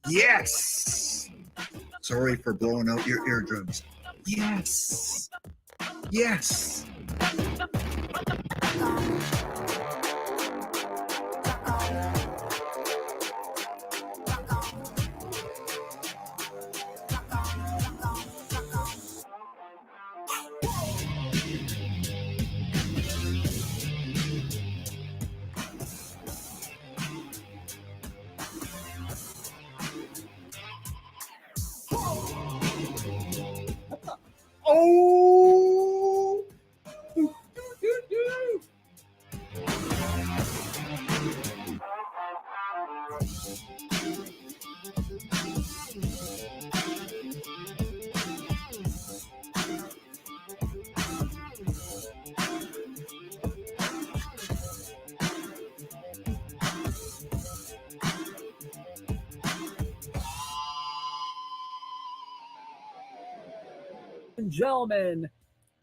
Yes. Sorry for blowing out your eardrums. Yes. Yes. Oh. And gentlemen,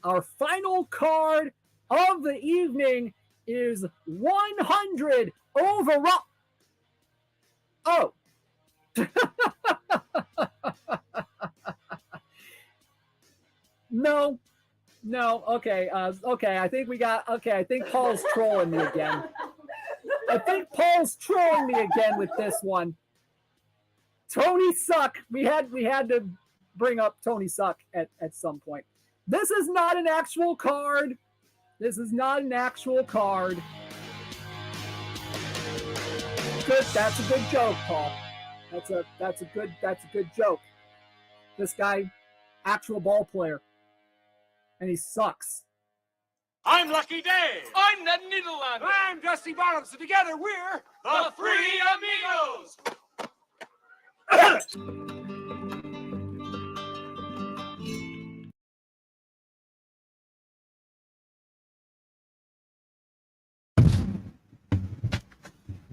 our final card of the evening is 100 overall. Oh. No. Okay. Okay. I think we got. Okay. I think Paul's trolling me again. With this one. Tony Suck. We had to bring up Tony Suck at some point. This is not an actual card. Good. That's a good joke, Paul. That's a good joke. This guy, actual ball player, and he sucks. I'm Lucky Dave. I'm Ned Niederlander. I'm Dusty Bottoms. So together we're the Three Amigos.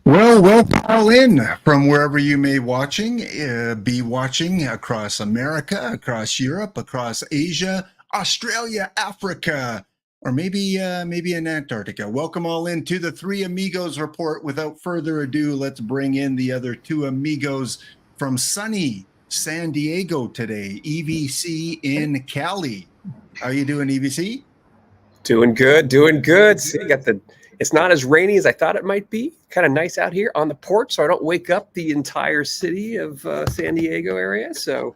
Well, welcome all in from wherever you may be watching across America, across Europe, across Asia, Australia, Africa, or maybe in Antarctica. Welcome all in to the Three Amigos Report. Without further ado, let's bring in the other two amigos from sunny San Diego today, EVC in Cali. How you doing, EVC? Doing good. See, it's not as rainy as I thought it might be. Kind of nice out here on the porch, so I don't wake up the entire city of San Diego area. So,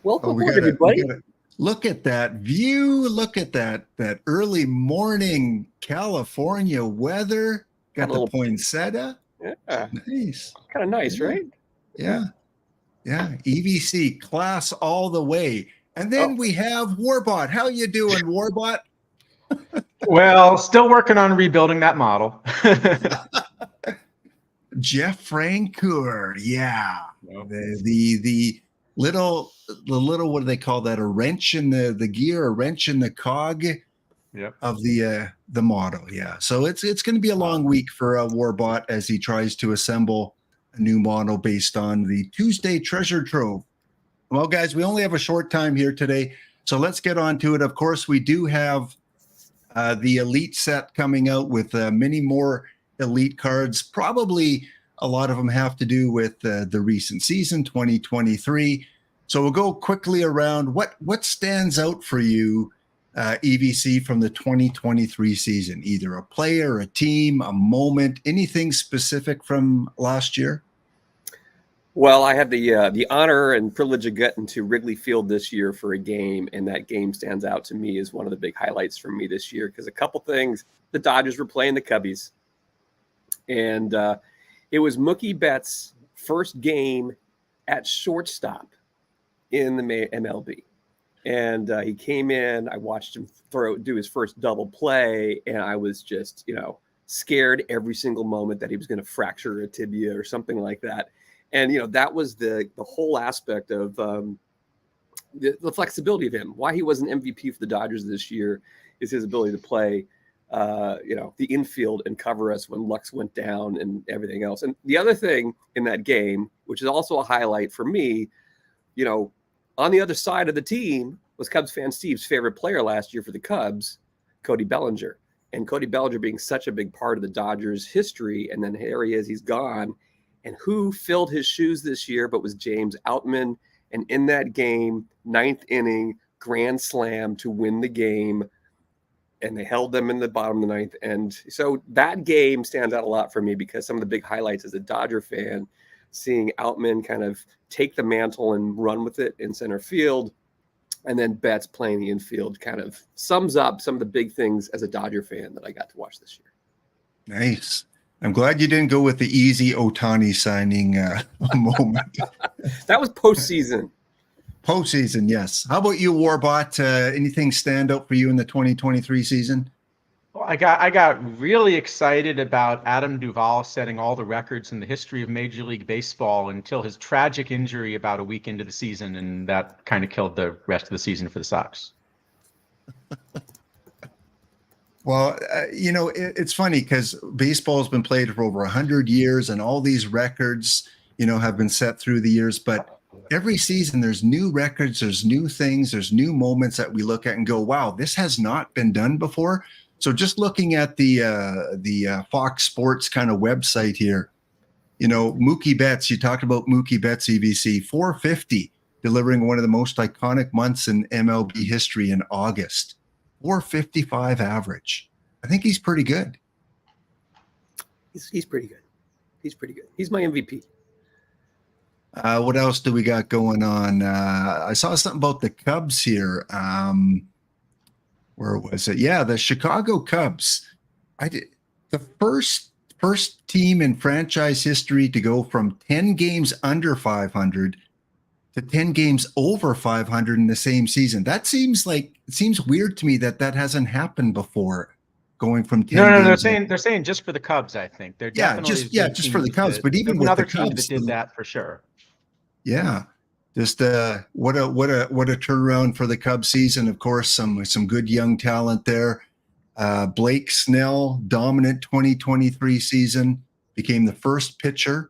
welcome aboard, everybody. Look at that view. Look at that early morning California weather. Got the poinsettia. Yeah. Nice. Kind of nice, right? Yeah. EVC class all the way. And then we have Warbot. How you doing, Warbot? Well, still working on rebuilding that model. Jeff Francoeur, yeah. Yep. The little what do they call that? A wrench in the gear, a wrench in the cog of the model. Yeah. So it's going to be a long week for Warbot as he tries to assemble a new model based on the Tuesday Treasure Trove. Well, guys, we only have a short time here today, so let's get on to it. Of course, we do have the Elite set coming out with many more Elite cards. Probably a lot of them have to do with the recent season, 2023. So we'll go quickly around what stands out for you, EVC, from the 2023 season, either a player, a team, a moment, anything specific from last year? Well, I had the honor and privilege of getting to Wrigley Field this year for a game, and that game stands out to me as one of the big highlights for me this year because a couple things. The Dodgers were playing the Cubbies, and it was Mookie Betts' first game at shortstop in the MLB. And he came in, I watched him do his first double play, and I was just, scared every single moment that he was going to fracture a tibia or something like that. And, that was the whole aspect of the flexibility of him. Why he was an MVP for the Dodgers this year is his ability to play, the infield and cover us when Lux went down and everything else. And the other thing in that game, which is also a highlight for me, on the other side of the team was Cubs fan Steve's favorite player last year for the Cubs, Cody Bellinger. And Cody Bellinger being such a big part of the Dodgers history, and then here he is, he's gone. And who filled his shoes this year but was James Outman. And in that game, 9th inning, grand slam to win the game. And they held them in the bottom of the 9th. And so that game stands out a lot for me because some of the big highlights as a Dodger fan, seeing Outman kind of take the mantle and run with it in center field. And then Betts playing the infield kind of sums up some of the big things as a Dodger fan that I got to watch this year. Nice. I'm glad you didn't go with the easy Ohtani signing moment. That was postseason. Postseason, yes. How about you, Warbot? Anything stand out for you in the 2023 season? Well, I got really excited about Adam Duvall setting all the records in the history of Major League Baseball until his tragic injury about a week into the season, and that kind of killed the rest of the season for the Sox. Well, it's funny because baseball has been played for over 100 years, and all these records, have been set through the years. But every season, there's new records, there's new things, there's new moments that we look at and go, "Wow, this has not been done before." So, just looking at the Fox Sports kind of website here, Mookie Betts. You talked about Mookie Betts, EVC 450, delivering one of the most iconic months in MLB history in August. 455 average. I think he's pretty good. He's pretty good. He's pretty good. He's my MVP. What else do we got going on? I saw something about the Cubs here. Where was it? Yeah, the Chicago Cubs. The first team in franchise history to go from 10 games under 500 to 10 games over 500 in the same season. That seems weird to me that hasn't happened before. Going from 10 No, games they're saying just for the Cubs. I think they're just for the Cubs. But even with another the Cubs, team that did that for sure. Yeah, just what a turnaround for the Cubs season. Of course, some good young talent there. Blake Snell, dominant 2023 season, became the first pitcher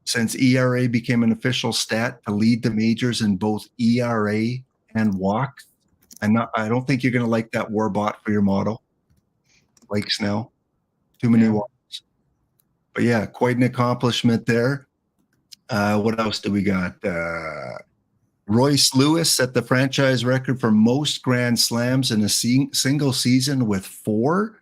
since ERA became an official stat to lead the majors in both ERA and walks. I don't think you're going to like that Warbot for your model, Blake Snell. Too many walks. But yeah, quite an accomplishment there. What else do we got? Royce Lewis set the franchise record for most grand slams in a single season with four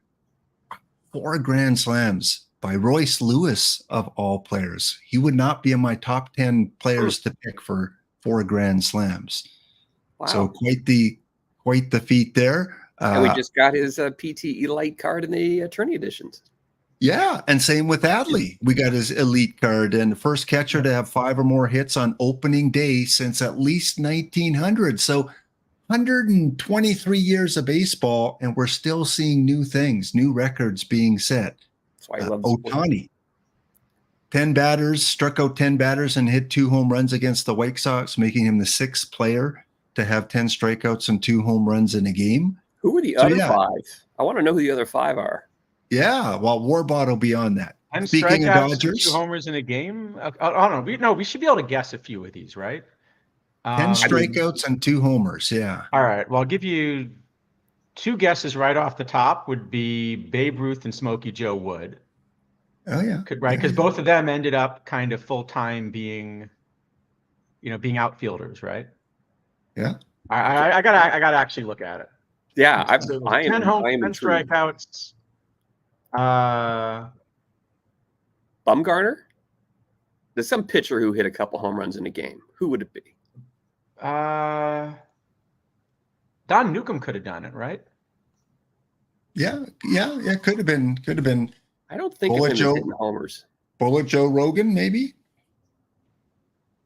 grand slams by Royce Lewis of all players. He would not be in my top 10 players to pick for 4 grand slams. Wow. So quite the feat there. And we just got his PT Elite card in the tourney editions. Yeah, and same with Adley. We got his elite card, and the first catcher to have 5 or more hits on opening day since at least 1900. So 123 years of baseball, and we're still seeing new things, new records being set. That's why I love Ohtani. 10 batters, struck out 10 batters and hit 2 home runs against the White Sox, making him the 6th player to have 10 strikeouts and 2 home runs in a game. Who were the other 5? I want to know who the other 5 are. Yeah, well, Warbot will be on that. And speaking of Dodgers, 2 homers in a game. I don't know. We should be able to guess a few of these, right? 10 strikeouts and 2 homers. Yeah. All right. Well, I'll give you 2 guesses right off the top. Would be Babe Ruth and Smokey Joe Wood. Oh yeah. Right, because both of them ended up kind of full time being outfielders, right? Yeah. I gotta actually look at it. Yeah, I am 10 intrigued. strikeouts. Bumgarner? There's some pitcher who hit a couple home runs in a game. Who would it be? Don Newcomb could have done it, right? Yeah. Could have been. I don't think Bullet of him Joe, hitting homers. Bullet Joe Rogan, maybe.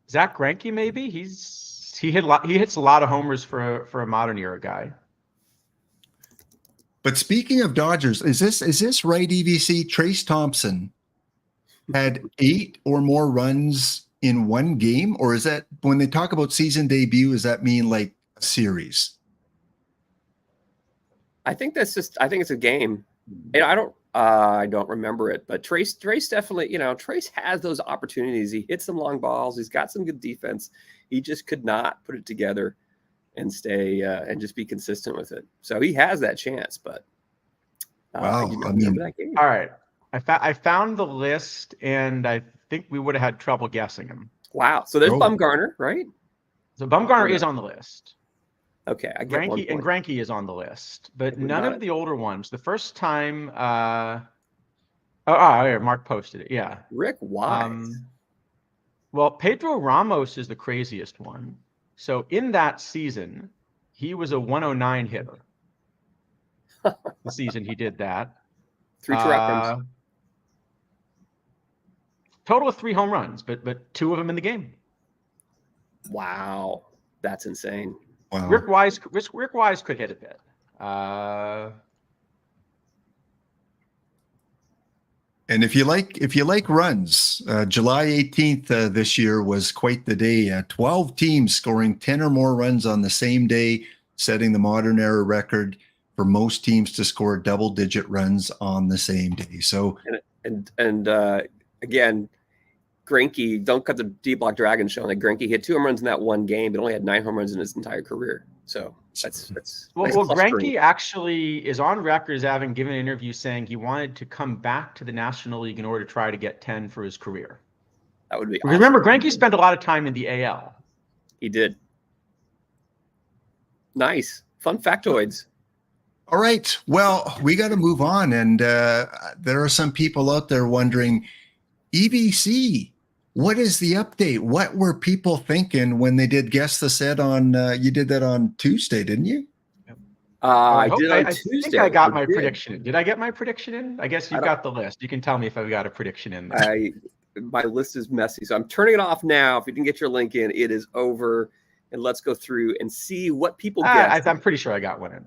Zach Greinke, maybe. He hits a lot of homers for a modern era guy. But speaking of Dodgers, is this right, EVC? Trace Thompson had 8 or more runs in one game, or is that when they talk about season debut? Does that mean like a series? I think it's a game, and I don't remember it. But Trace definitely, Trace has those opportunities. He hits some long balls. He's got some good defense. He just could not put it together and stay and just be consistent with it. So he has that chance, but wow. that game. All right. I found the list, and I think we would have had trouble guessing him. Wow. So there's Bumgarner, right? So Bumgarner is on the list. Okay, I get Greinke, and Greinke is on the list, but none of the older ones. The first time, Mark posted it. Yeah, Rick Wise. Well, Pedro Ramos is the craziest one. So in that season, he was a 109 hitter. The season he did that. 3 runs. Total of 3 home runs, but 2 of them in the game. Wow, that's insane. Wow. Rick Wise could hit a bit. And if you like runs, July 18th this year was quite the day. 12 teams scoring 10 or more runs on the same day, setting the modern era record for most teams to score double-digit runs on the same day. So and again, Greinke, don't cut the D-Block Dragon show. Like Greinke hit 2 home runs in that one game, but only had 9 home runs in his entire career. So that's well, Greinke actually is on record as having given an interview saying he wanted to come back to the National League in order to try to get 10 for his career. That would be awesome. Remember, Greinke spent a lot of time in the AL. He did. Nice. Fun factoids. all right, well, we got to move on. And there are some people out there wondering, EBC, what is the update? What were people thinking when they did Guess the Set on, you did that on Tuesday, didn't you? I did on Tuesday. I think I got my prediction in. Did I get my prediction in? I guess you've got the list. You can tell me if I've got a prediction in there. My list is messy, so I'm turning it off now. If you didn't get your link in, it is over. And let's go through and see what people guessed. I'm pretty sure I got one in.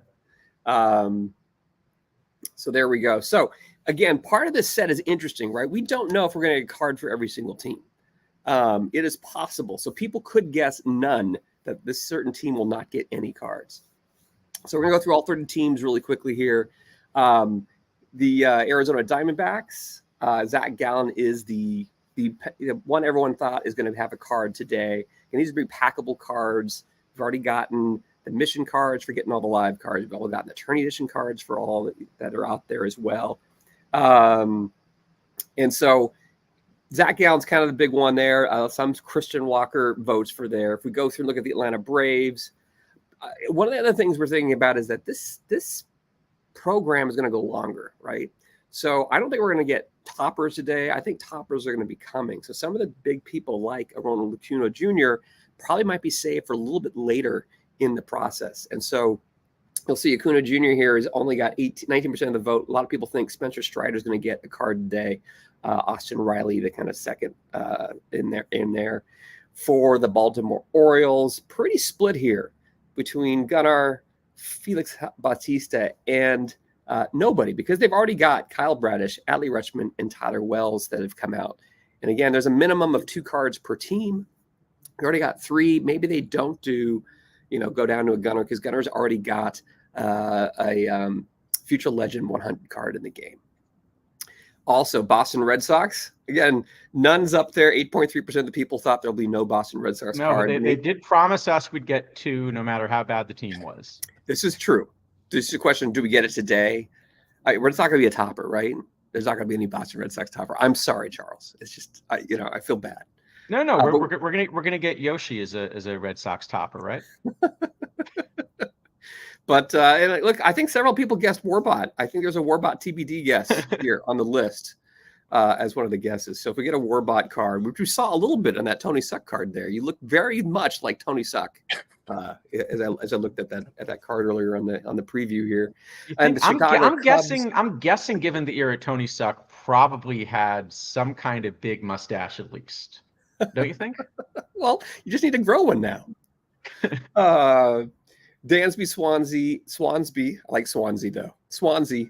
So there we go. So again, part of this set is interesting, right? We don't know if we're going to get a card for every single team. It is possible. So people could guess none, that this certain team will not get any cards. So we're going to go through all 30 teams really quickly here. The Arizona Diamondbacks, Zach Gallen is the one everyone thought is going to have a card today. And these are big packable cards. We've already gotten the mission cards for getting all the live cards. We've all gotten the Tourney Edition cards for all that are out there as well. And so Zach Gallen's kind of the big one there. Some Christian Walker votes for there. If we go through and look at the Atlanta Braves, one of the other things we're thinking about is that this program is going to go longer, right? So I don't think we're going to get toppers today. I think toppers are going to be coming. So some of the big people like Ronald Acuña Jr. probably might be saved for a little bit later in the process. And so you'll see Acuña Jr. here has only got 19% of the vote. A lot of people think Spencer Strider is going to get a card today. Austin Riley, the kind of second in there. For the Baltimore Orioles, pretty split here between Gunnar, Felix Bautista, and nobody, because they've already got Kyle Bradish, Adley Rutschman, and Tyler Wells that have come out. And again, there's a minimum of 2 cards per team. We already got 3. Maybe they don't go down to a Gunnar, because Gunnar's already got a Future Legend 100 card in the game. Also, Boston Red Sox. Again, none's up there. 8.3% of the people thought there'll be no Boston Red Sox card. They did promise us we'd get 2 no matter how bad the team was. This is true. This is a question, do we get it today? It's not going to be a topper, right? There's not going to be any Boston Red Sox topper. I'm sorry, Charles. It's just, I feel bad. No, we're gonna get Yoshi as a Red Sox topper, right? But look, I think several people guessed Warbot. I think there's a Warbot TBD guess here on the list as one of the guesses. So if we get a Warbot card, which we saw a little bit on that Tony Suck card there, you look very much like Tony Suck as I looked at that card earlier on the preview here. And I'm guessing, given the era, Tony Suck probably had some kind of big mustache at least. Don't you think? Well, you just need to grow one now. Dansby, Swansby, I like Swansea though. Swansea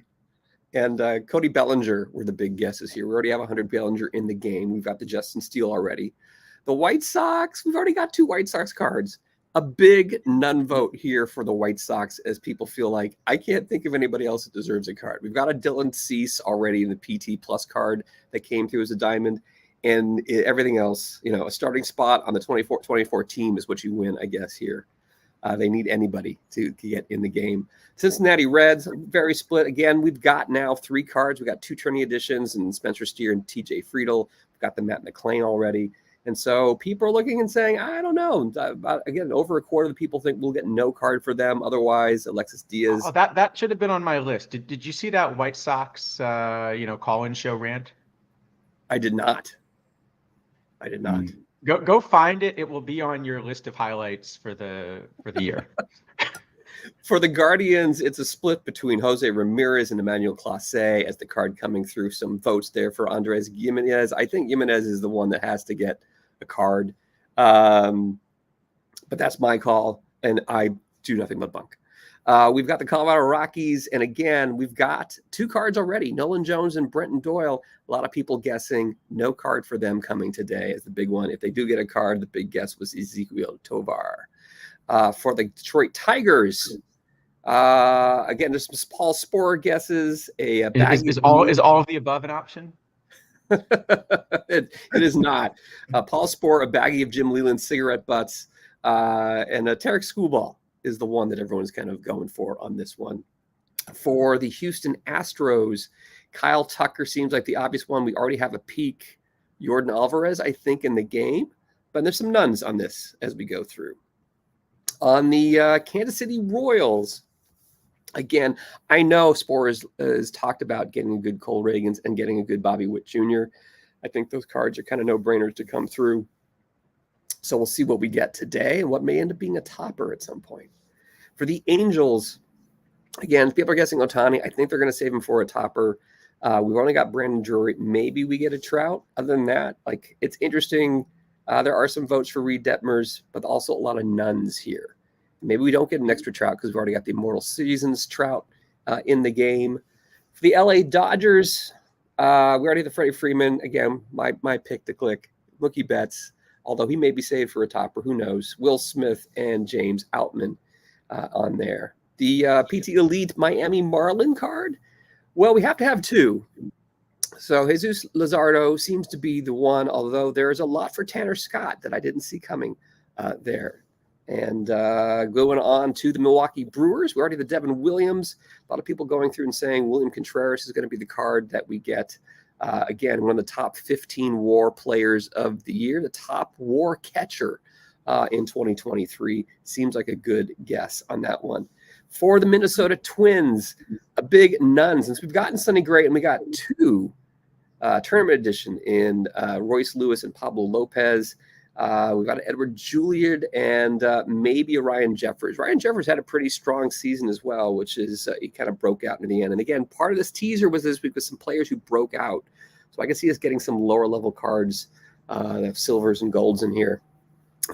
and Cody Bellinger were the big guesses here. We already have 100 Bellinger in the game. We've got the Justin Steele already. The White Sox, we've already got 2 White Sox cards. A big none vote here for the White Sox, as people feel like, I can't think of anybody else that deserves a card. We've got a Dylan Cease already in the PT Plus card that came through as a diamond. And everything else, a starting spot on the 24 team is what you win, I guess, here. They need anybody to get in the game. Cincinnati Reds, very split. Again, we've got now 3 cards. We got 2 Tourney Editions and Spencer Steer and TJ Friedel. got the Matt McClain already. And so people are looking and saying, I don't know. Again, over a quarter of the people think we'll get no card for them. Otherwise, Alexis Diaz. Oh, that should have been on my list. Did you see that White Sox call-in show rant? I did not. Go find it. It will be on your list of highlights for the year. For the Guardians, it's a split between Jose Ramirez and Emmanuel Clase as the card coming through. Some votes there for Andres Gimenez. I think Gimenez is the one that has to get a card. But that's my call, and I do nothing but bunk. We've got the Colorado Rockies, and again, we've got 2 cards already, Nolan Jones and Brenton Doyle. A lot of people guessing no card for them coming today as the big one. If they do get a card, the big guess was Ezequiel Tovar. For the Detroit Tigers, again, there's some Paul Sporer guesses. Is all of the above an option? It is not. Paul Sporer, a baggie of Jim Leland cigarette butts, and a Tarek Schoolball is the one that everyone's kind of going for on this one. For the Houston Astros, Kyle Tucker seems like the obvious one. We already have a peak. Jordan Alvarez, I think, in the game, but there's some nuns on this as we go through. On the Kansas City Royals, again, I know Sporer has talked about getting a good Cole Reagans and getting a good Bobby Witt Jr. I think those cards are kind of no-brainers to come through. So we'll see what we get today and what may end up being a topper at some point. For the Angels, again, people are guessing Ohtani. I think they're going to save him for a topper. We've only got Brandon Drury. Maybe we get a Trout. Other than that, it's interesting. There are some votes for Reed Detmers, but also a lot of nuns here. Maybe we don't get an extra Trout because we've already got the Immortal Seasons Trout in the game. For the LA Dodgers, we already have the Freddie Freeman. Again, my pick to click. Mookie Betts, although he may be saved for a topper. Who knows? Will Smith and James Outman on there. The PT Elite Miami Marlin card. Well, we have to have 2. So Jesus Luzardo seems to be the one, although there is a lot for Tanner Scott that I didn't see coming there. And going on to the Milwaukee Brewers, we already have the Devin Williams. A lot of people going through and saying William Contreras is going to be the card that we get. Again, one of the top 15 WAR players of the year, the top WAR catcher in 2023. Seems like a good guess on that one. For the Minnesota Twins, a big none, since we've gotten Sonny Gray and we got 2 tournament edition in Royce Lewis and Pablo Lopez. We've got Edward Juilliard and maybe a Ryan Jeffers. Ryan Jeffers had a pretty strong season as well, which is he kind of broke out in the end. And again, part of this teaser was this week with some players who broke out. So I can see us getting some lower level cards that have silvers and golds in here.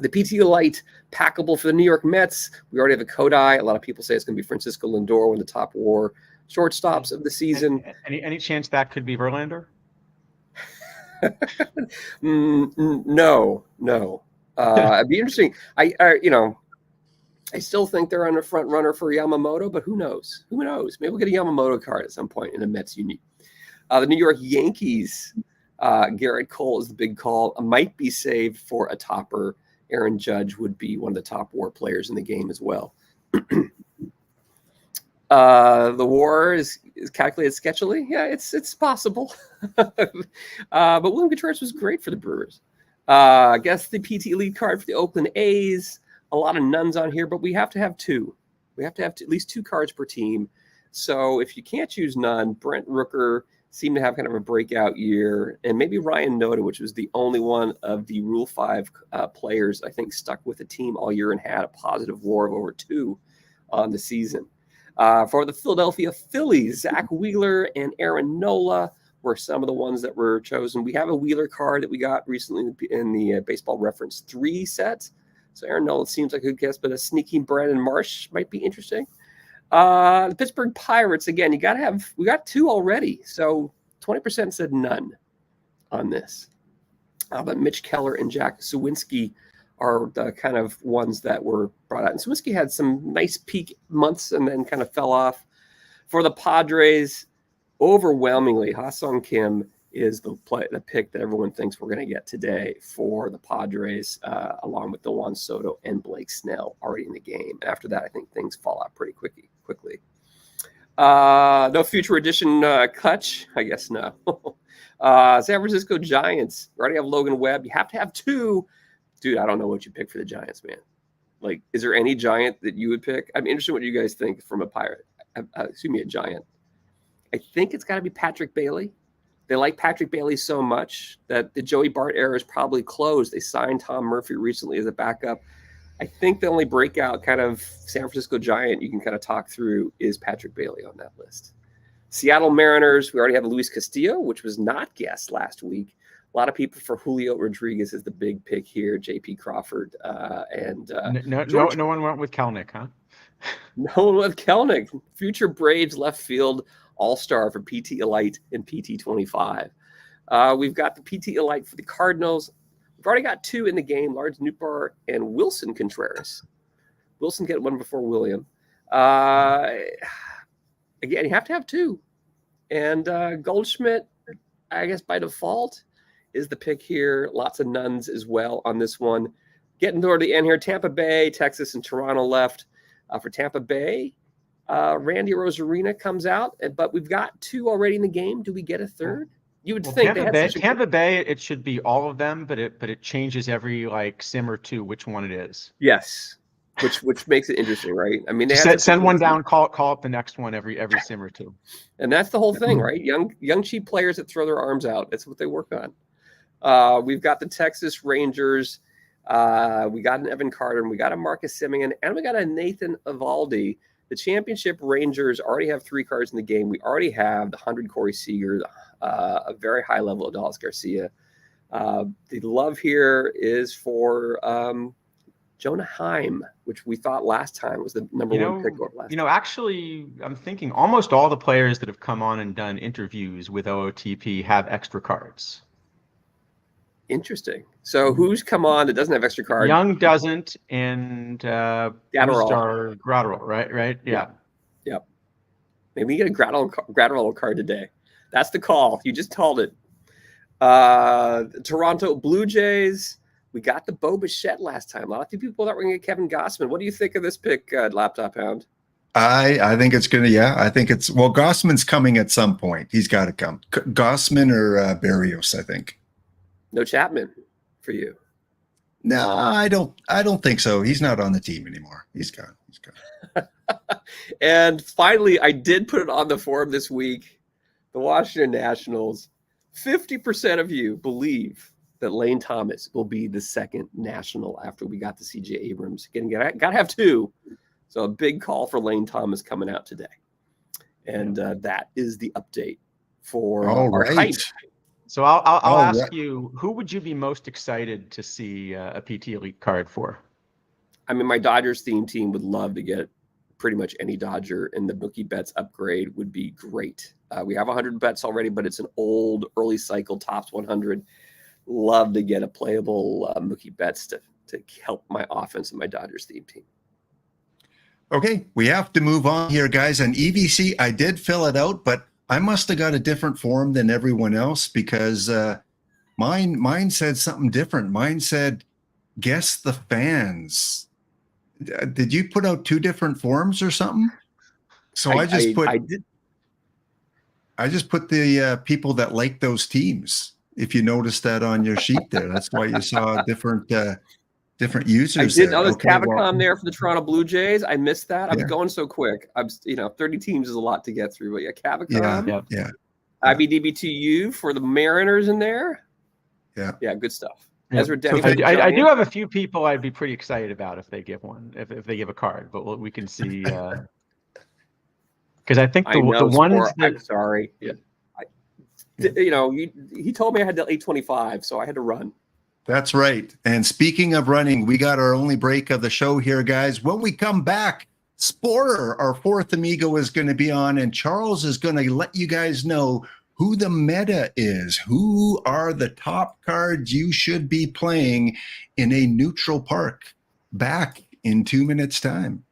The PT Light packable for the New York Mets. We already have a Kodai. A lot of people say it's going to be Francisco Lindor, one of the top WAR shortstops of the season. Any chance that could be Verlander? No. It'd be interesting. I still think they're on a front runner for Yamamoto, but who knows? Maybe we'll get a Yamamoto card at some point in a Mets unique. The New York Yankees, Garrett Cole is the big call. Might be saved for a topper. Aaron Judge would be one of the top WAR players in the game as well. The WAR is calculated sketchily. Yeah, it's possible. But William Contreras was great for the Brewers. I guess the PT Elite card for the Oakland A's. A lot of nuns on here, but we have to have 2. We have to have at least 2 cards per team. So if you can't choose none, Brent Rooker seemed to have kind of a breakout year, and maybe Ryan Noda, which was the only one of the Rule 5 players I think stuck with the team all year and had a positive WAR of over 2 on the season. For the Philadelphia Phillies, Zach Wheeler and Aaron Nola were some of the ones that were chosen. We have a Wheeler card that we got recently in the Baseball Reference 3 set. So Aaron Nola seems like a good guess, but a sneaky Brandon Marsh might be interesting. The Pittsburgh Pirates, again, we got 2 already. So 20% said none on this. But Mitch Keller and Jack Sawinski are the kind of ones that were brought out. And Sawinski had some nice peak months and then kind of fell off. For the Padres, overwhelmingly, Ha-Sung Kim is the pick that everyone thinks we're going to get today for the Padres, along with Juan Soto and Blake Snell already in the game. After that, I think things fall out pretty quickly. No future edition Kutch? I guess no. San Francisco Giants. We already have Logan Webb. You have to have 2. Dude, I don't know what you pick for the Giants, man. Like, is there any Giant that you would pick? I'm interested in what you guys think from a Pirate. A Giant. I think it's got to be Patrick Bailey. They like Patrick Bailey so much that the Joey Bart era is probably closed. They signed Tom Murphy recently as a backup. I think the only breakout kind of San Francisco Giant you can kind of talk through is Patrick Bailey on that list. Seattle Mariners, we already have Luis Castillo, which was not guessed last week. A lot of people for Julio Rodriguez is the big pick here. J.P. Crawford no one went with Kelnick, huh? No one with Kelnick. Future Braves left field all-star for PT Elite and PT25. We've got the PT Elite for the Cardinals. We've already got 2 in the game, Lars Nootbaar and Wilson Contreras. Wilson get one before William. Again, you have to have 2. And Goldschmidt, I guess by default, is the pick here. Lots of nuns as well on this one. Getting toward the end here, Tampa Bay, Texas, and Toronto left. For Tampa Bay, Randy Rosarina comes out, but we've got 2 already in the game. Do we get a 3rd? You would think Tampa Bay, it should be all of them, but it changes every like sim or 2 which one it is. Yes, which makes it interesting, right? I mean, they send one down, call up the next one every sim or 2, and that's the whole thing, right? Young cheap players that throw their arms out. That's what they work on. We've got the Texas Rangers. We got an Evan Carter, and we got a Marcus Semien, and we got a Nathan Eovaldi. The championship Rangers already have 3 cards in the game. We already have the 100 Corey Seager, a very high level of Dallas Garcia. The love here is for Jonah Heim, which we thought last time was the number 1 pick. Actually, I'm thinking almost all the players that have come on and done interviews with OOTP have extra cards. Interesting. So who's come on that doesn't have extra cards? Young doesn't, and Gratterall, right? Yeah. Yep. Maybe you get a Gratterall card today. That's the call. You just called it. Toronto Blue Jays. We got the Bo Bichette last time. A lot of people thought we're going to get Kevin Gossman. What do you think of this pick, Laptop Hound? I think it's going to, Gossman's coming at some point. He's got to come. Gossman or Barrios, I think. No Chapman for you. No, I don't think so. He's not on the team anymore. He's gone. And finally, I did put it on the forum this week. The Washington Nationals. 50% of you believe that Lane Thomas will be the second National after we got the CJ Abrams. Got to have 2. So a big call for Lane Thomas coming out today. And that is the update for our hype. So I'll ask you, who would you be most excited to see a PT Elite card for? I mean, my Dodgers theme team would love to get pretty much any Dodger, and the Mookie Betts upgrade would be great. We have 100 bets already, but it's an old early cycle tops 100. Love to get a playable Mookie Betts to help my offense and my Dodgers theme team. Okay, we have to move on here, guys. And EVC, I did fill it out, but I must have got a different form than everyone else because mine said something different. Mine said, guess the fans. Did you put out 2 different forms or something? So I just put the people that like those teams. If you noticed that on your sheet there, that's why you saw different users. I did notice Cavacom there for the Toronto Blue Jays. I missed that. I'm going so quick. 30 teams is a lot to get through. But yeah, Cavacom. Yeah. IBDBTU for the Mariners in there. Yeah, good stuff. Yeah. Ezra I do have a few people I'd be pretty excited about if they give one, if they give a card. But we can see because I think the ones that I'm sorry. Yeah. He told me I had to 825, so I had to run. That's right. And speaking of running, we got our only break of the show here, guys. When we come back, Sporer, our 4th amigo, is going to be on, and Charles is going to let you guys know who the meta is. Who are the top cards you should be playing in a neutral park? Back in 2 minutes' time.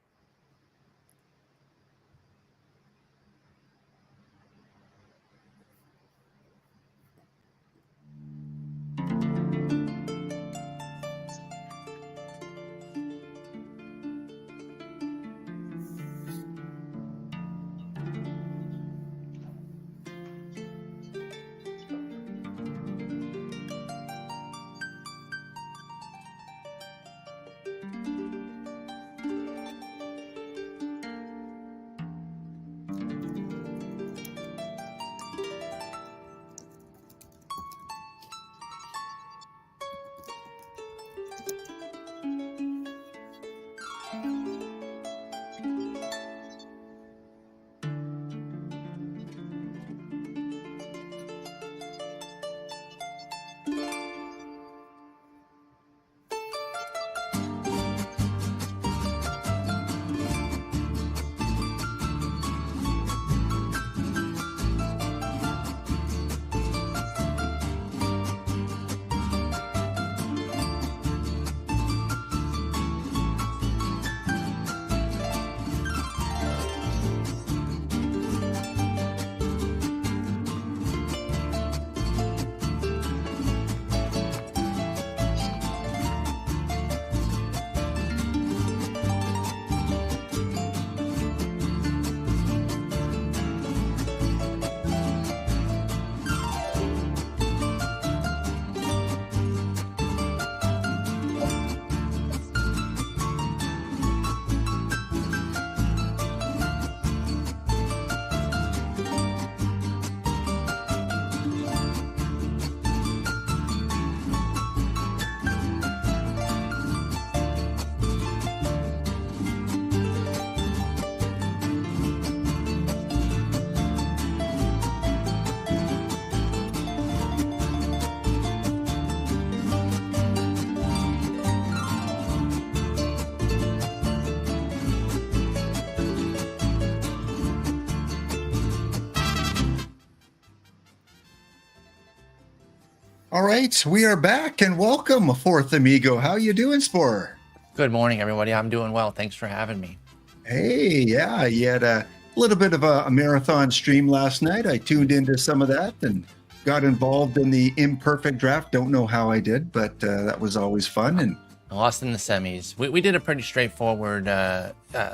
All right, we are back and welcome, Fourth Amigo. How you doing, Spore? Good morning, everybody. I'm doing well. Thanks for having me. Hey, yeah, you had a little bit of a marathon stream last night. I tuned into some of that and got involved in the imperfect draft. Don't know how I did, but that was always fun. And I lost in the semis. We did a pretty straightforward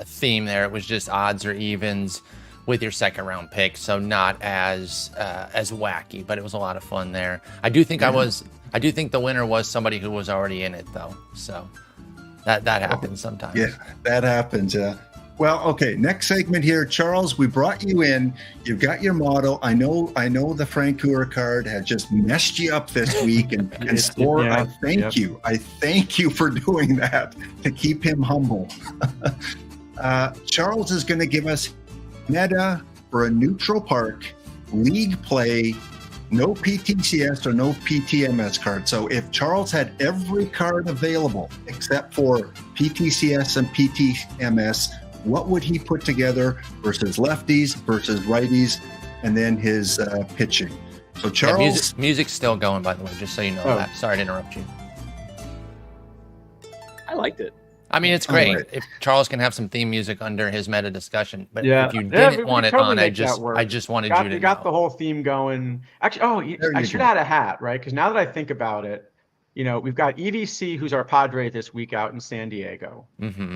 theme there. It was just odds or evens with your second round pick, so not as wacky, but it was a lot of fun there. I do think the winner was somebody who was already in it though, so that happens sometimes. Yeah, that happens. Well, okay. Next segment here, Charles. We brought you in. You've got your model. I know. The Frank Coeur card had just messed you up this week, and Spore, I thank you. I thank you for doing that to keep him humble. Charles is going to give us meta for a neutral park, league play, no PTCS or no PTMS card. So if Charles had every card available except for PTCS and PTMS, what would he put together versus lefties versus righties, and then his pitching? So Charles, music's still going, by the way, just so you know that. Sorry to interrupt you. I liked it. I mean, it's great if Charles can have some theme music under his meta discussion. But if you didn't want it on, I just wanted you to know. You got the whole theme going. Actually, I should add a hat, right? Because now that I think about it, we've got EDC, who's our Padre this week out in San Diego,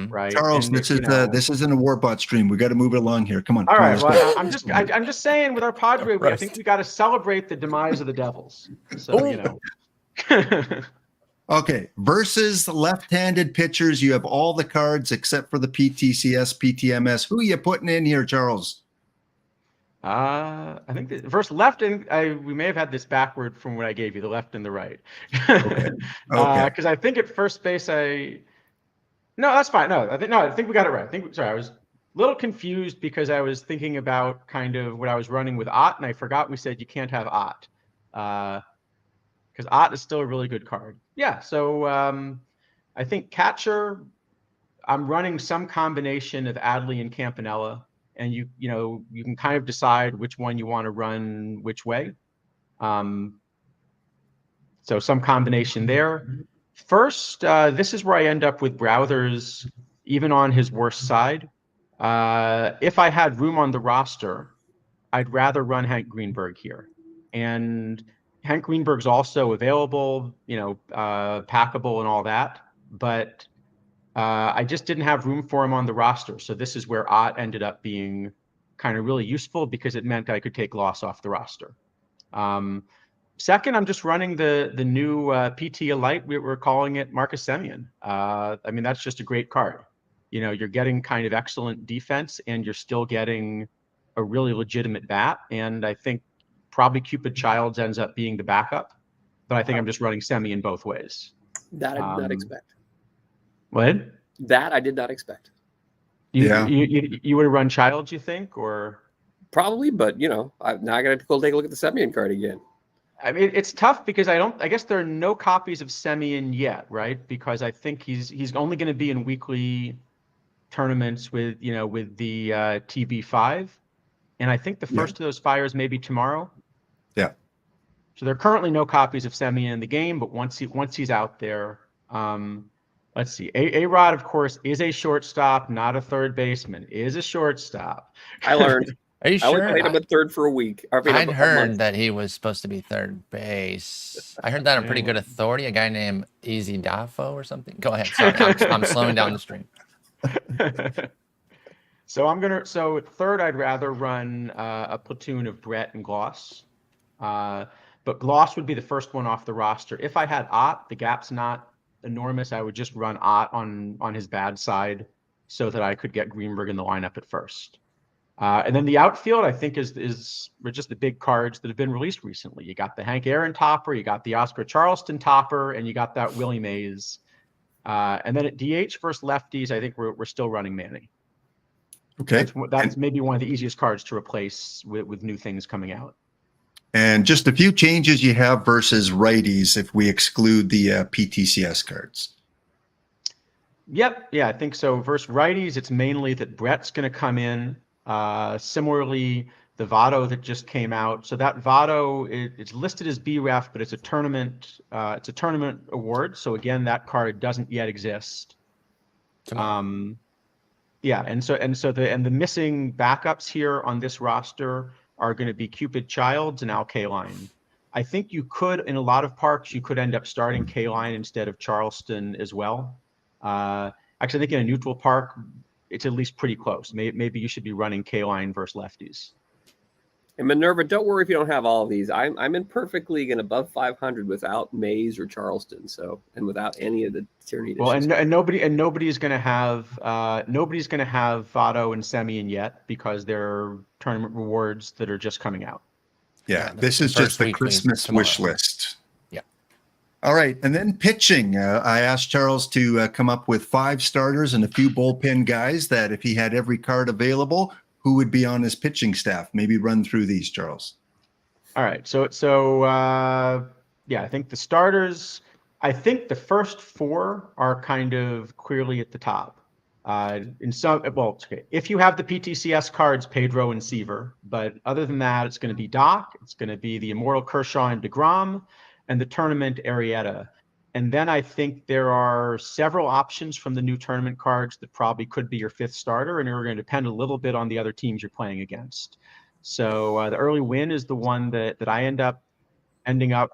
right? Charles, this is an award bot stream. We got to move it along here. Come on. All right. Well, I'm just saying, with our Padre, I think we got to celebrate the demise of the Devils. So Okay, versus left-handed pitchers, you have all the cards except for the PTCS, PTMS. Who are you putting in here, Charles? I think the versus left, and we may have had this backward from what I gave you, the left and the right. Okay. Because I think at first base, no, that's fine. I think we got it right. I was a little confused because I was thinking about kind of what I was running with Ott, and I forgot we said you can't have Ott. Because Ott is still a really good card. Yeah, so I think catcher, I'm running some combination of Adley and Campanella, and you can kind of decide which one you want to run which way. So some combination there. First, this is where I end up with Browthers, even on his worst side. If I had room on the roster, I'd rather run Hank Greenberg here. And Hank Greenberg's also available, packable and all that, but I just didn't have room for him on the roster. So this is where Ott ended up being kind of really useful because it meant I could take Loss off the roster. Second, I'm just running the new PT Elite. We're calling it Marcus Semien. I mean, that's just a great card. You're getting kind of excellent defense and you're still getting a really legitimate bat. And I think probably Cupid Childs ends up being the backup, but I think I'm just running Semien both ways. That I did not expect. What? That I did not expect. You would have run Childs, you think, or probably? But now I got to go take a look at the Semien card again. I mean, it's tough because I guess there are no copies of Semien yet, right? Because I think he's only going to be in weekly tournaments with the TB5, and I think the first of those fires may be tomorrow. Yeah. So there are currently no copies of Semien in the game, but once he's out there, let's see. A-Rod, of course, is a shortstop, not a third baseman. Is a shortstop. I learned. Are you sure? I played him at third for a week. I'd heard that he was supposed to be third base. I heard that on pretty good authority. A guy named Easy Dafo or something. Go ahead. Sorry, I'm slowing down the stream. So at third, I'd rather run a platoon of Brett and Gloss. But Gloss would be the first one off the roster. If I had Ott, the gap's not enormous. I would just run Ott on his bad side so that I could get Greenberg in the lineup at first. And then the outfield, I think, is just the big cards that have been released recently. You got the Hank Aaron topper, you got the Oscar Charleston topper, and you got that Willie Mays. And then at DH versus lefties, I think we're still running Manny. Okay. That's maybe one of the easiest cards to replace with new things coming out. And just a few changes you have versus righties if we exclude the PTCS cards. Yep. Yeah, I think so. Versus righties, it's mainly that Brett's going to come in. Similarly, the Votto that just came out. So that Votto, it's listed as BREF, but it's a tournament. It's a tournament award. So again, that card doesn't yet exist. Yeah, and the missing backups here on this roster are going to be Cupid Childs and Al Kaline. I think you could, in a lot of parks, you could end up starting Kaline instead of Charleston as well. Actually, I think in a neutral park, it's at least pretty close. Maybe you should be running Kaline versus lefties. And Minerva, don't worry if you don't have all of these. I'm in perfect league and above 500 without Mays or Charleston. So, and without any of the Tyranny editions. Well, and nobody's going to have Votto and Semyon yet because they're tournament rewards that are just coming out. Yeah, this is just the Christmas wish list. Yeah. All right, and then pitching. I asked Charles to come up with 5 starters and a few bullpen guys that if he had every card available, who would be on his pitching staff? Maybe run through these, Charles. All right. So yeah, I think the starters, I think the first 4 are kind of clearly at the top. In some, well, okay. If you have the PTCS cards, Pedro and Seaver, but other than that, it's going to be Doc, it's going to be the Immortal Kershaw and DeGrom, and the tournament Arrieta. And then I think there are several options from the new tournament cards that probably could be your 5th starter, and are going to depend a little bit on the other teams you're playing against. So the early win is the one that I ending up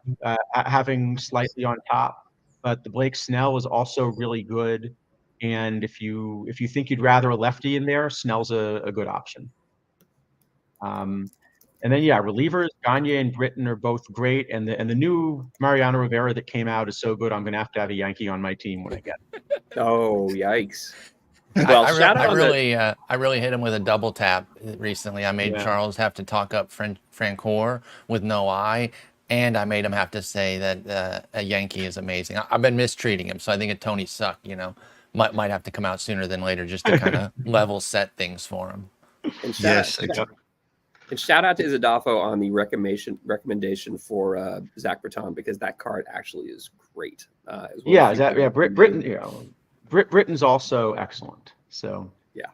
having slightly on top, but the Blake Snell is also really good. And if you think you'd rather a lefty in there, Snell's a good option. And then, yeah, relievers, Gagne and Britton are both great. And the new Mariano Rivera that came out is so good, I'm going to have a Yankee on my team when I get it. Oh, yikes. Well, I really hit him with a double tap recently. I made Charles have to talk up Francoeur with no eye. And I made him have to say that a Yankee is amazing. I've been mistreating him. So I think a Tony Suck, might have to come out sooner than later just to kind of level set things for him. And shout out to Izadafo on the recommendation for Zach Breton, because that card actually is great. Britton's also excellent. So yeah.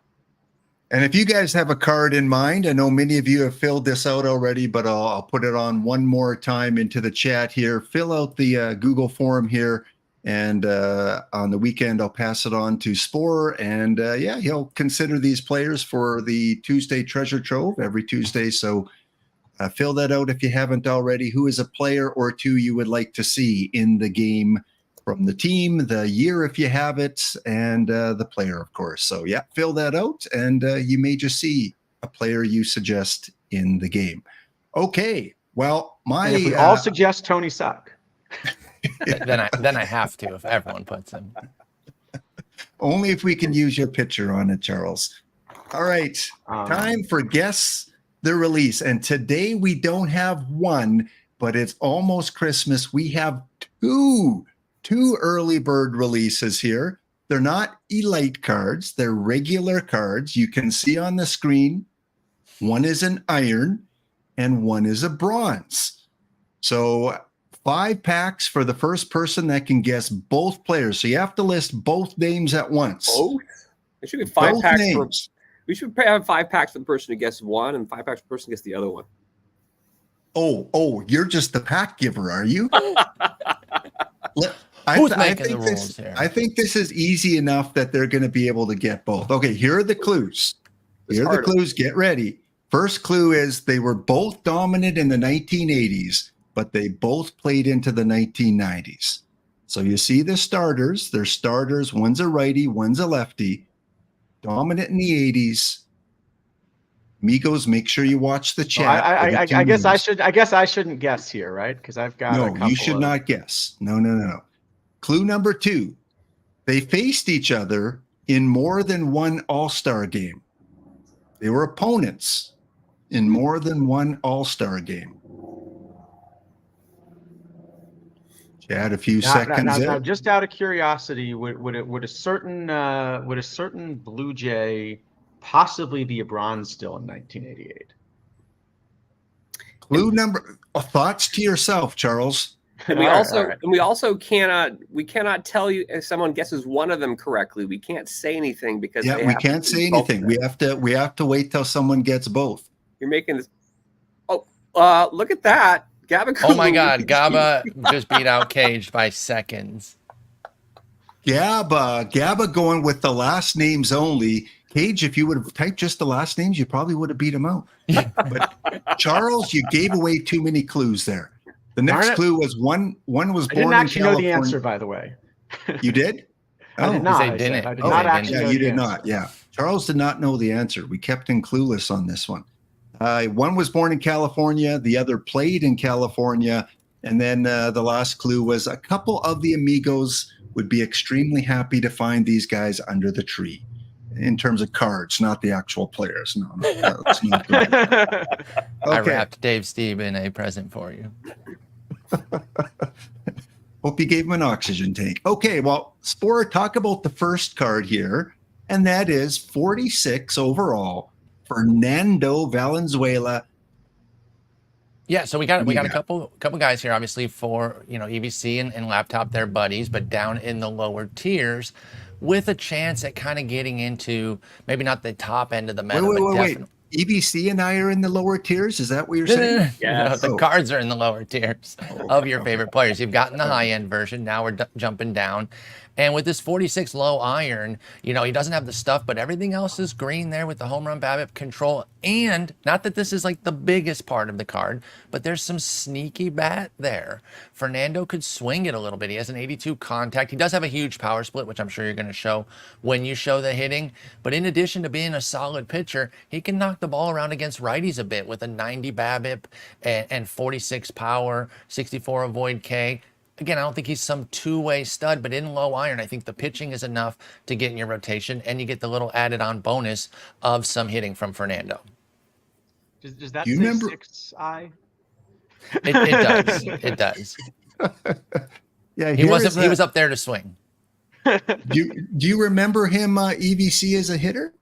And if you guys have a card in mind, I know many of you have filled this out already, but I'll put it on one more time into the chat here. Fill out the Google form here. And on the weekend, I'll pass it on to Spore. And he'll consider these players for the Tuesday Treasure Trove every Tuesday. So fill that out if you haven't already. Who is a player or two you would like to see in the game from the team, the year if you have it, and the player, of course. So, yeah, fill that out. And you may just see a player you suggest in the game. Okay. Well, and if we all suggest Tony Suck. then I have to if everyone puts him. Only if we can use your picture on it, Charles. All right, time for Guess the Release. And today we don't have one, but it's almost Christmas. We have two early bird releases here. They're not elite cards. They're regular cards. You can see on the screen, one is an iron and one is a bronze. So 5 packs for the first person that can guess both players. So you have to list both names at once. Both? It should be 5 packs. We should have 5 packs for the person who guesses one and 5 packs for the person who gets the other one. Oh, you're just the pack giver, are you? Who's making the rules here? I think this is easy enough that they're going to be able to get both. Okay, here are the clues. Get ready. First clue is they were both dominant in the 1980s. But they both played into the 1990s. So you see the starters. They're starters. One's a righty, one's a lefty. Dominant in the 80s. Migos, make sure you watch the chat. I guess I shouldn't guess here, right? Because I've got a couple. You should not guess. No. Clue number 2. They faced each other in more than one All-Star game. They were opponents in more than one All-Star game. Add a few seconds. Now, just out of curiosity, would a certain Blue Jay possibly be a bronze still in 1988? Clue number. Thoughts to yourself, Charles. And we also cannot tell you if someone guesses one of them correctly. We can't say anything because we can't say anything. We have to wait till someone gets both. You're making this Look at that. Gaba. Oh my God, Gaba just beat out Cage by seconds. Gaba going with the last names only. Cage, if you would have typed just the last names, you probably would have beat him out. But Charles, you gave away too many clues there. The next clue was one was I born didn't actually in know California. the answer, by the way. You did? I did not. I did not actually yeah, know you the did answer. not. Yeah. Charles did not know the answer. We kept him clueless on this one. One was born in California. The other played in California. And then the last clue was a couple of the amigos would be extremely happy to find these guys under the tree. In terms of cards, not the actual players. No, that's not correct. I Okay. wrapped Dave Steven a present for you. Hope you gave him an oxygen tank. Okay, well, Spore, talk about the first card here, and that is 46 overall, Fernando Valenzuela. Yeah, so we got a couple guys here, obviously for EVC and Laptop, they're buddies, but down in the lower tiers, with a chance at kind of getting into maybe not the top end of the meta. Wait. EBC and I are in the lower tiers. Is that what you're saying? Yeah, the cards are in the lower tiers of your favorite players. You've gotten the high end version. Now we're jumping down. And with this 46 low iron, he doesn't have the stuff, but everything else is green there with the home run BABIP control. And not that this is like the biggest part of the card, but there's some sneaky bat there. Fernando could swing it a little bit. He has an 82 contact. He does have a huge power split, which I'm sure you're going to show when you show the hitting. But in addition to being a solid pitcher, he can knock the ball around against righties a bit with a 90 BABIP and 46 power, 64 avoid K. Again, I don't think he's some two-way stud, but in low iron, I think the pitching is enough to get in your rotation, and you get the little added-on bonus of some hitting from Fernando. Does that You say remember- 6i? It does. It does. Yeah, He was up there to swing. Do you remember him, EVC, as a hitter?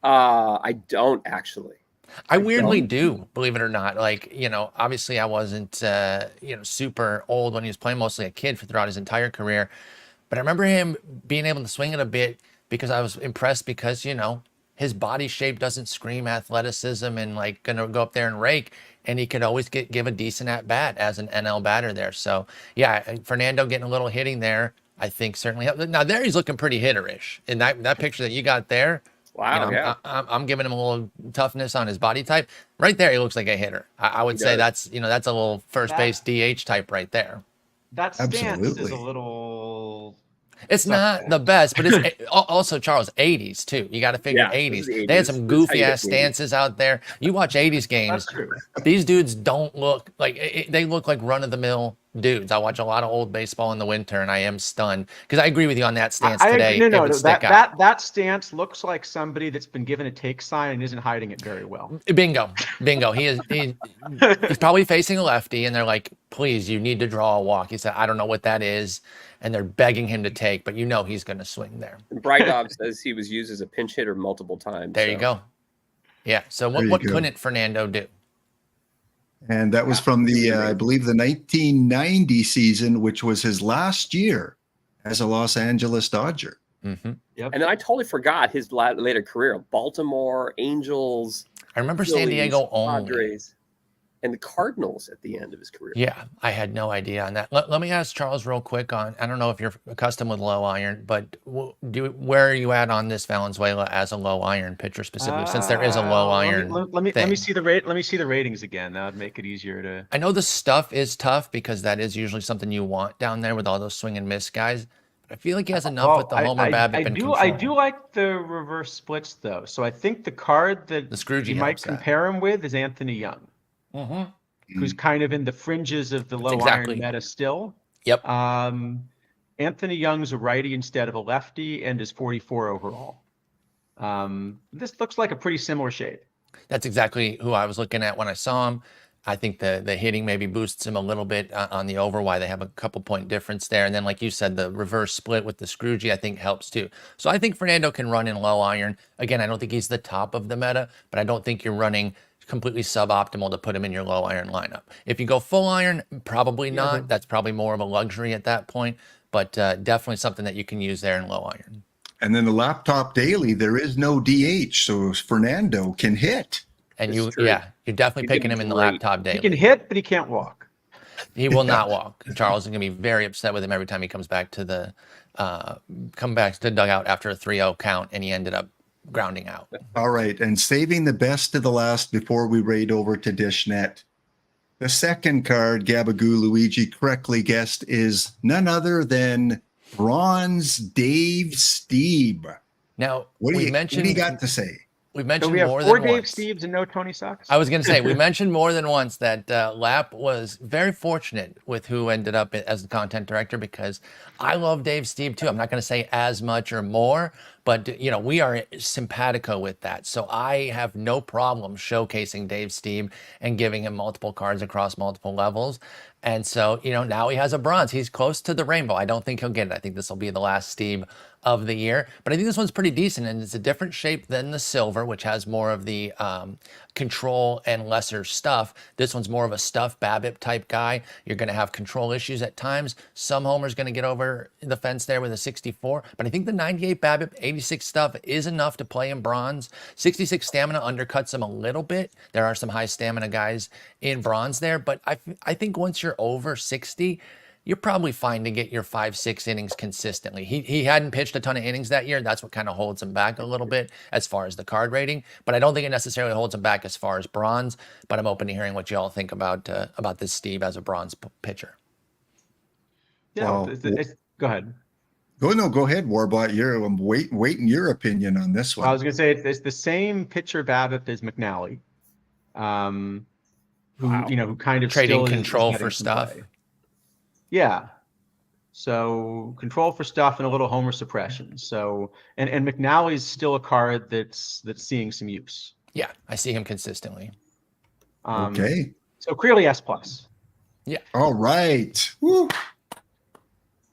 I don't actually. I weirdly do, believe it or not. Like, obviously I wasn't, super old when he was playing, mostly a kid throughout his entire career. But I remember him being able to swing it a bit because I was impressed because, his body shape doesn't scream athleticism and like going to go up there and rake. And he could always give a decent at bat as an NL batter there. So, yeah, Fernando getting a little hitting there, I think certainly helped. Now, there he's looking pretty hitterish. In that picture that you got there, Wow, yeah. I'm giving him a little toughness on his body type. Right there, he looks like a hitter. I would say that's a little first base DH type right there. That stance is Absolutely. a little... It's not the best, but it's also, Charles, 80s too. You got to figure 80s. The They had some 80s. goofy That's how you ass get the 80s. stances out there. You watch 80s games. That's true. These dudes don't look like they look like run of the mill dudes. I watch a lot of old baseball in the winter, and I am stunned because I agree with you on that stance today. No, It would stick out. that stance looks like somebody that's been given a take sign and isn't hiding it very well. Bingo. He's probably facing a lefty, and they're like, "Please, you need to draw a walk." He said, "I don't know what that is," and they're begging him to take, but he's going to swing there. And Brightdog says he was used as a pinch hitter multiple times. There you go. Yeah. So what go. couldn't Fernando do? And that was from the, I believe, the 1990 season, which was his last year as a Los Angeles Dodger. Mm-hmm. Yep. And then I totally forgot his later career. Baltimore, Angels, I remember San Phillies, Diego only. Padres, and the Cardinals at the end of his career. Yeah, I had no idea on that. Let me ask Charles real quick on, I don't know if you're accustomed with low iron, but where are you at on this Valenzuela as a low iron pitcher specifically, since there is a low iron Let me thing? see the rate. Let me see the ratings again. That would make it easier to. I know the stuff is tough because that is usually something you want down there with all those swing and miss guys. But I feel like he has enough with the homer BABIP and control. I do like the reverse splits though. So I think the card that The Scroogey you might helps that. compare him with is Anthony Young, Mm-hmm. who's kind of in the fringes of the low exactly- iron meta still. Yep. Anthony Young's a righty instead of a lefty and is 44 overall. This looks like a pretty similar shape. That's exactly who I was looking at when I saw him. I think the hitting maybe boosts him a little bit on the over, why they have a couple point difference there. And then, like you said, the reverse split with the Scroogey, I think helps too. So I think Fernando can run in low iron. Again, I don't think he's the top of the meta, but I don't think you're running completely suboptimal to put him in your low iron lineup. If you go full iron, probably not. That's probably more of a luxury at that point, but definitely something that you can use there in low iron. And then the Laptop Daily, there is no DH, so Fernando can hit. And It's you, true. yeah, you're definitely He's picking him in the great. laptop daily. He can hit, but he can't walk. He will not walk. Charles is going to be very upset with him every time he comes back to the dugout after a 3-0 count, and he ended up grounding out. All right, and saving the best to the last before we raid over to DishNet. The second card, Gabagoo Luigi correctly guessed, is none other than Bronze Dave Steeb. Now, What do we you mentioned got to say? we So mentioned we have more 4 than Dave once. Steves and no Tony Sucks. I was going to say, we mentioned more than once that Lap was very fortunate with who ended up as the content director, because I love Dave Steve too. I'm not going to say as much or more, but you know, we are simpatico with that. So I have no problem showcasing Dave Steve and giving him multiple cards across multiple levels. And so, you know, now he has a bronze. He's close to the rainbow. I don't think he'll get it. I think this will be the last Steve of the year, but I think this one's pretty decent, and it's a different shape than the silver, which has more of the control and lesser stuff. This one's more of a stuff BABIP type guy. You're going to have control issues at times. Some homers going to get over the fence there with a 64, but I think the 98 BABIP, 86 stuff is enough to play in bronze. 66 stamina undercuts him a little bit. There are some high stamina guys in bronze there, but I think once you're over 60, you're probably fine to get your 5-6 innings consistently. He hadn't pitched a ton of innings that year. That's what kind of holds him back a little bit as far as the card rating, but I don't think it necessarily holds him back as far as bronze. But I'm open to hearing what you all think about this Steve as a bronze pitcher. Yeah, Well, go ahead. Go ahead, Warbot. I'm waiting your opinion on this one. I was going to say it's the same pitcher BABIP as McNally, who kind of trading still control is for stuff. play. Yeah. So control for stuff and a little homer suppression. So and McNally's still a card that's seeing some use. Yeah, I see him consistently. Okay. So clearly S+. Yeah. All right. Woo.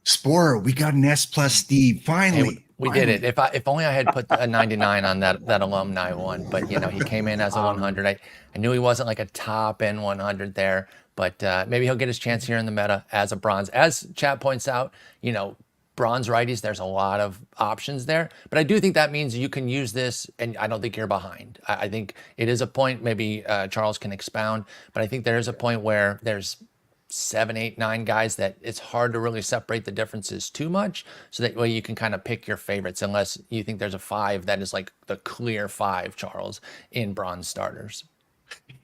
Spore, we got an S+ Steve. Finally. Hey, we did it. If only I had put a 99 on that alumni one, but you know, he came in as a 100. I knew he wasn't like a top end 100 there, but maybe he'll get his chance here in the meta as a bronze. As chat points out, you know, bronze righties, there's a lot of options there, but I do think that means you can use this, and I don't think you're behind. I think it is a point, maybe Charles can expound, but I think there is a point where there's 7, 8, 9 guys that it's hard to really separate the differences too much, so that way you can kind of pick your favorites, unless you think there's a 5 that is like the clear 5, Charles, in bronze starters.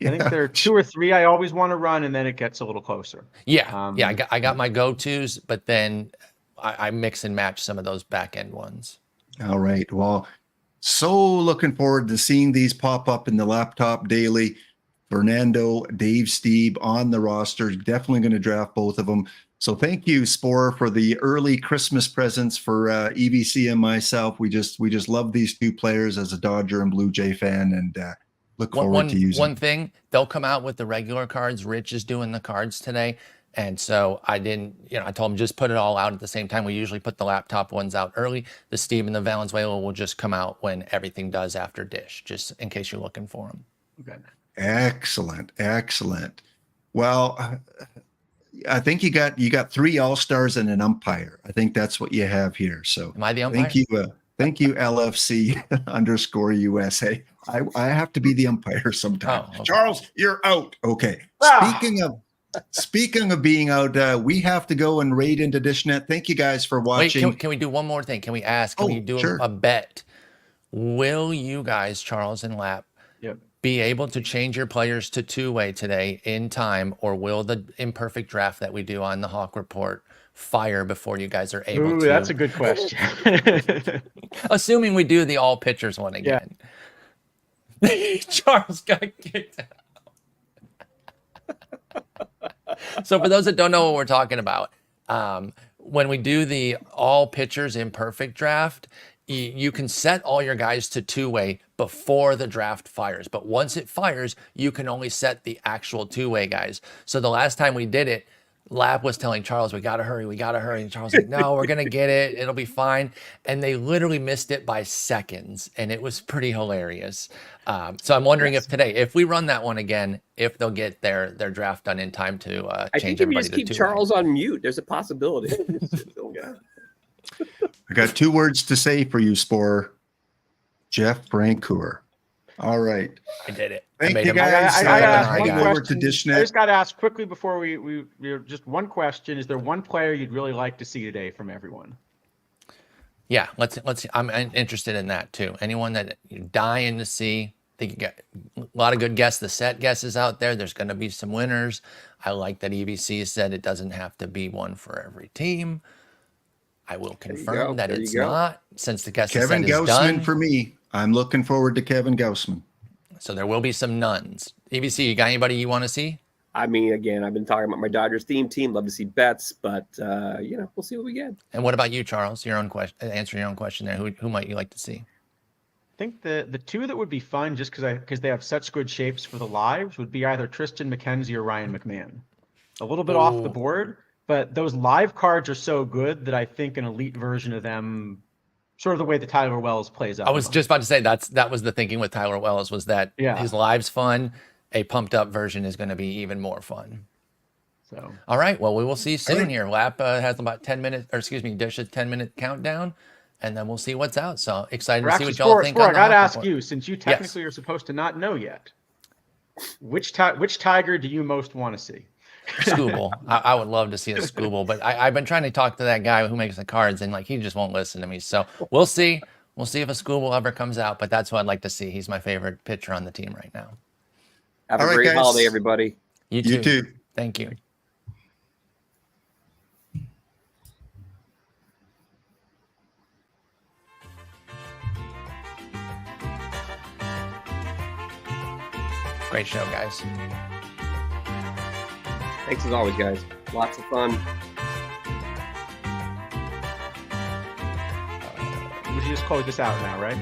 I think there are 2 or 3 I always want to run, and then it gets a little closer. Yeah, I got my go-tos, but then I mix and match some of those back-end ones. All right. Well, so looking forward to seeing these pop up in the laptop daily. Fernando, Dave Steve on the roster. Definitely going to draft both of them. So thank you, Spore, for the early Christmas presents for EBC and myself. We just love these 2 players as a Dodger and Blue Jay fan, and look forward to using. One thing, they'll come out with the regular cards. Rich is doing the cards today. And so I didn't, I told him just put it all out at the same time. We usually put the laptop ones out early. The Steve and the Valenzuela will just come out when everything does after Dish, just in case you're looking for them. Okay. Excellent. Well, I think you got 3 all-stars and an umpire. I think that's what you have here. So am I the umpire? Thank you, LFC _USA. I have to be the umpire sometime. Oh, okay. Charles, you're out. Okay. Speaking of being out, we have to go and raid into DishNet. Thank you guys for watching. Wait, can we do one more thing? Can we ask? Can we do sure. a bet? Will you guys, Charles and Lap, be able to change your players to 2-way today in time, or will the imperfect draft that we do on the Hawk Report fire before you guys are able to? That's a good question. Assuming we do the all pitchers one again. Yeah. Charles got kicked out. So for those that don't know what we're talking about, when we do the all pitchers imperfect draft, you can set all your guys to 2-way before the draft fires. But once it fires, you can only set the actual 2-way guys. So the last time we did it, Lab was telling Charles, we got to hurry. And Charles was like, no, we're going to get it. It'll be fine. And they literally missed it by seconds. And it was pretty hilarious. So I'm wondering if today, if we run that one again, if they'll get their draft done in time to change everybody to 2-way. I think if you just keep Charles on mute, there's a possibility. I got 2 words to say for you, Spore. Jeff Francoeur. All right. I did it. Thank made you him- guys. I gotta ask I one got it. over to question. Dishnet. I just got to ask quickly before we just one question. Is there one player you'd really like to see today from everyone? Yeah, let's. I'm interested in that too. Anyone that you're dying to see. I think you got a lot of good the set guesses out there. There's going to be some winners. I like that EBC said it doesn't have to be one for every team. I will confirm that it's not, since the guest Kevin set is Gaussman done. for me. I'm looking forward to Kevin Gaussman. So there will be some nuns. EBC, you got anybody you want to see? I mean, again, I've been talking about my Dodgers theme team. Love to see Betts, but we'll see what we get. And what about you, Charles? Your own question. Answer your own question there. Who might you like to see? I think the two that would be fun, just because they have such good shapes for the lives, would be either Tristan McKenzie or Ryan McMahon. A little bit off the board, but those live cards are so good that I think an elite version of them, sort of the way that Tyler Wells plays out. I was just about to say that was the thinking with Tyler Wells, was that his live's fun. A pumped up version is going to be even more fun. So, all right. Well, we will see soon here. Lap has about 10 minutes, or excuse me, Dish's 10-minute countdown, and then we'll see what's out. So excited to see what y'all think. I got to ask you, since you technically are supposed to not know yet, which Tiger do you most want to see? Scooble. I would love to see a Scooble, but I've been trying to talk to that guy who makes the cards, and he just won't listen to me. So we'll see. We'll see if a Scooble ever comes out, but that's what I'd like to see. He's my favorite pitcher on the team right now. Have a great holiday, everybody. You too. You too. Thank you. Great show, guys. Thanks as always, guys. Lots of fun. We should just close this out now, right?